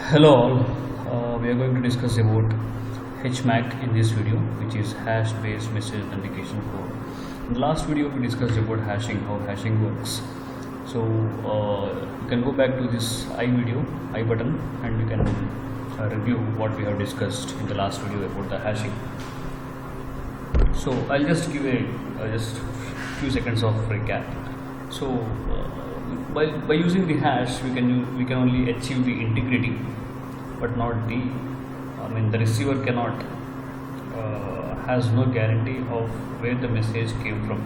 Hello all, we are going to discuss about HMAC in this video, which is hash based message authentication code. In the last video we discussed about hashing, how hashing works. So you can go back to this I button, and you can review what we have discussed in the last video about the hashing. So I'll just give a just few seconds of recap. So by using the hash we can only achieve the integrity, but not the the receiver cannot has no guarantee of where the message came from.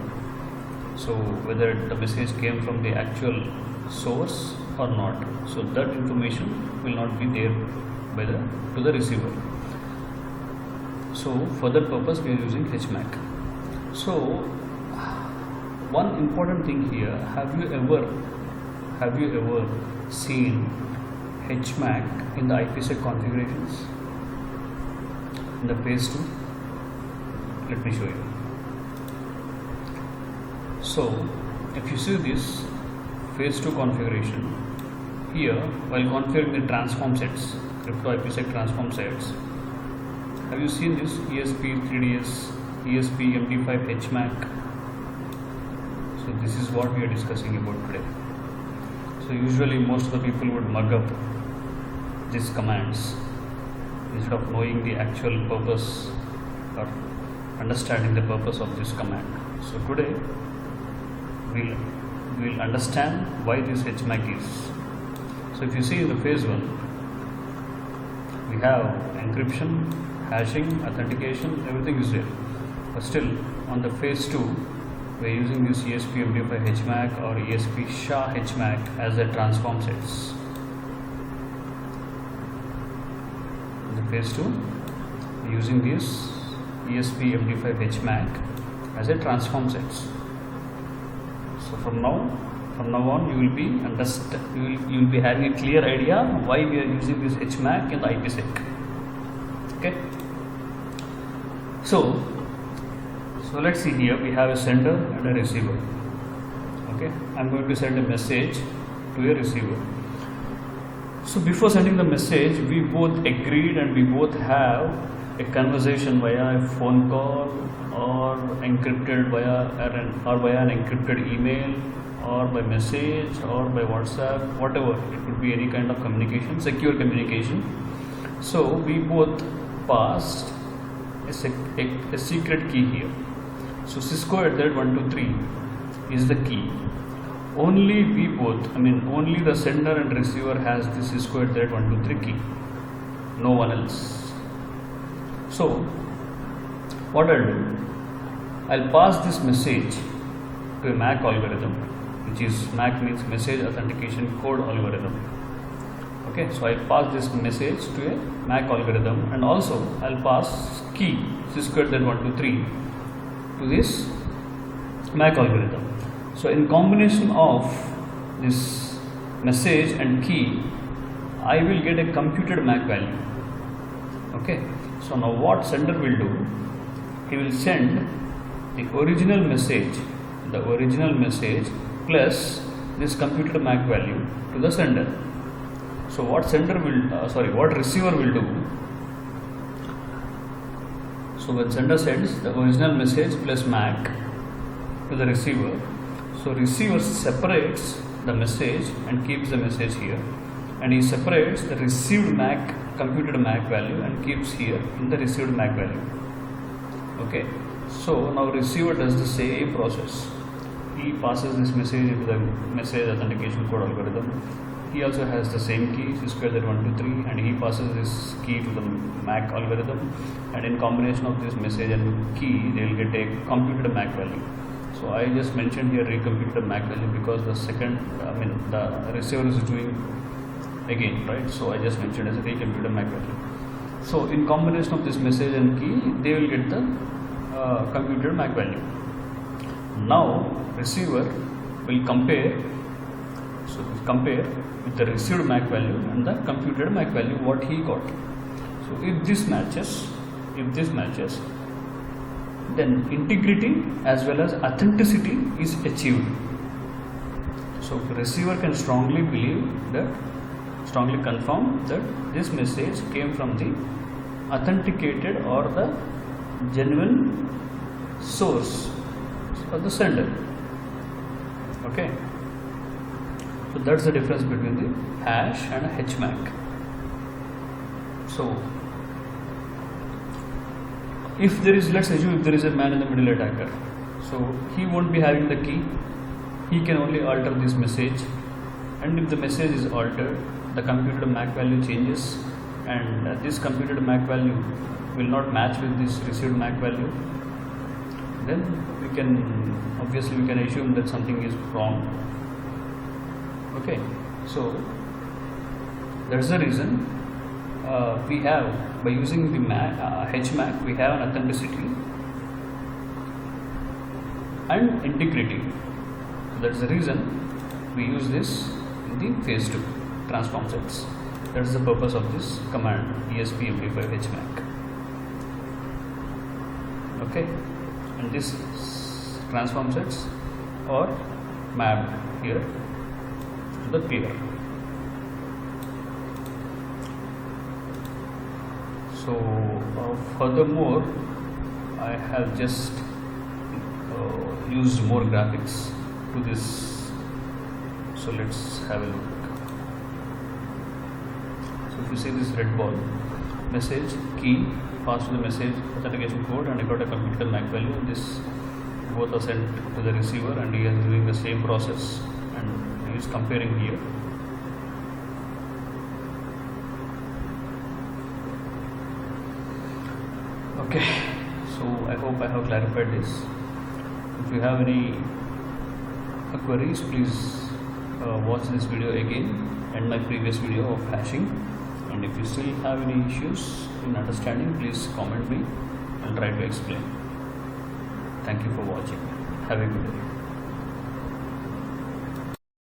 So whether the message came from the actual source or not, so that information will not be there to the receiver. So for that purpose we are using HMAC. So one important thing here, have you ever seen HMAC in the IPsec configurations in the phase 2? Let me show you. So if you see this phase 2 configuration here, while configuring the transform sets, crypto IPsec transform sets, have you seen this ESP3DS, ESP-MD5 HMAC? So this is what we are discussing about today. So usually most of the people would mug up these commands instead of knowing the actual purpose or understanding the purpose of this command. So today we'll understand why this HMAC is. So if you see in the phase 1, we have encryption, hashing, authentication, everything is there. But still on the phase 2, we are using this esp-md5 HMAC or esp-sha-hmac as the transform sets. In the phase 2, we are using this esp-md5 HMAC as a transform sets. So from now on, you will be having a clear idea why we are using this HMAC in the IPsec. Okay. So let's see here, we have a sender and a receiver. Okay, I'm going to send a message to a receiver. So before sending the message, we both agreed and we both have a conversation via a phone call or encrypted via an encrypted email or by message or by WhatsApp, whatever. It could be any kind of communication, secure communication. So we both passed a secret key here. So Cisco@123 is the key. Only we both, only the sender and receiver has this Cisco@123 key. No one else. So what I'll do, I'll pass this message to a MAC algorithm, which is MAC means message authentication code algorithm. Okay, so I'll pass this message to a MAC algorithm, and also I'll pass key Cisco@123 to this MAC algorithm. So in combination of this message and key, I will get a computed MAC value. Okay, so now what sender will do, he will send the original message plus this computed MAC value to the sender. So what receiver will do, so when sender sends the original message plus MAC to the receiver, so receiver separates the message and keeps the message here, and he separates the received MAC, computed MAC value, and keeps here in the received MAC value. Okay, so now receiver does the same process. He passes this message into the message authentication code algorithm. He also has the same key, Cisco@123, and he passes this key to the MAC algorithm, and in combination of this message and key, they will get a computed MAC value. So I just mentioned here recomputed MAC value because the receiver is doing again, right? So I just mentioned as a recomputed MAC value. So in combination of this message and key, they will get the computed MAC value. Now receiver will compare with the received MAC value and the computed MAC value what he got. So if this matches, then integrity as well as authenticity is achieved. So receiver can strongly believe that strongly confirm that this message came from the authenticated or the genuine source or the sender. Okay, so that's the difference between the hash and a HMAC. So if there is, let's assume if there is a man in the middle attacker, so he won't be having the key, he can only alter this message, and if the message is altered, the computed MAC value changes, and this computed MAC value will not match with this received MAC value, then we can assume that something is wrong. Okay, so that's the reason we have, by using the HMAC, we have an authenticity and integrity. So that's the reason we use this in the phase 2 transform sets. That's the purpose of this command esp-sha-hmac. Okay, and this transform sets are mapped here to the clear. So furthermore, I have just used more graphics to this. So let's have a look. So if you see this red ball, message, key, pass to the message, authentication code, and I got a computed MAC value. This both are sent to the receiver, and he is doing the same process, and he is comparing here. Okay, so I hope I have clarified this. If you have any queries, please watch this video again and my previous video of hashing. And if you still have any issues in understanding, please comment me. I'll try to explain. Thank you for watching. Have a good day.